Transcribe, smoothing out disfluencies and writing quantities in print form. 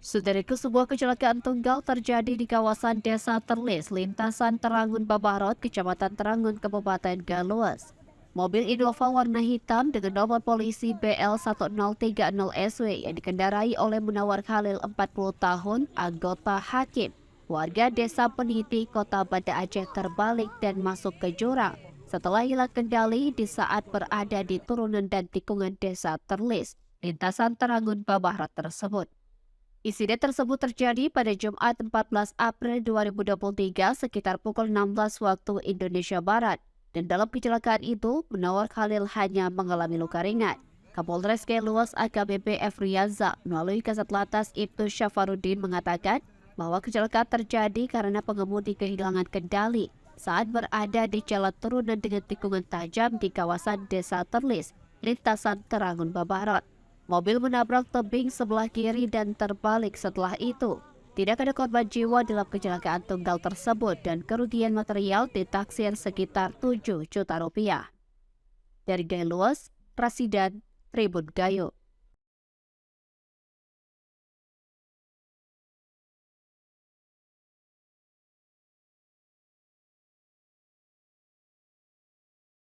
Saudaraku, sebuah kecelakaan tunggal terjadi di kawasan Desa Terlis, lintasan Terangun Babarot, Kecamatan Terangun, Kabupaten Galuas. Mobil Innova warna hitam dengan nomor polisi BL1030SW yang dikendarai oleh Munawar Khalil 40 tahun, anggota hakim, warga Desa Peniti, Kota Banda Aceh terbalik dan masuk ke jurang setelah hilang kendali di saat berada di turunan dan tikungan Desa Terlis, lintasan Terangun Babarot tersebut. Insiden tersebut terjadi pada Jumat 14 April 2023 sekitar pukul 16 waktu Indonesia Barat. Dan dalam kecelakaan itu, Munawar Khalil hanya mengalami luka ringan. Kapolres Galuas AKBP F. Riyaza melalui Kasat Lantas Ibtu Syafarudin mengatakan bahwa kecelakaan terjadi karena pengemudi kehilangan kendali saat berada di jalan turunan dengan tikungan tajam di kawasan Desa Terlis, lintasan Terangun Babarot. Mobil menabrak tebing sebelah kiri dan terbalik setelah itu. Tidak ada korban jiwa dalam kecelakaan tunggal tersebut dan kerugian material ditaksir sekitar 7 juta rupiah. Dari Galuas, Rasidan, Tribun Gayo.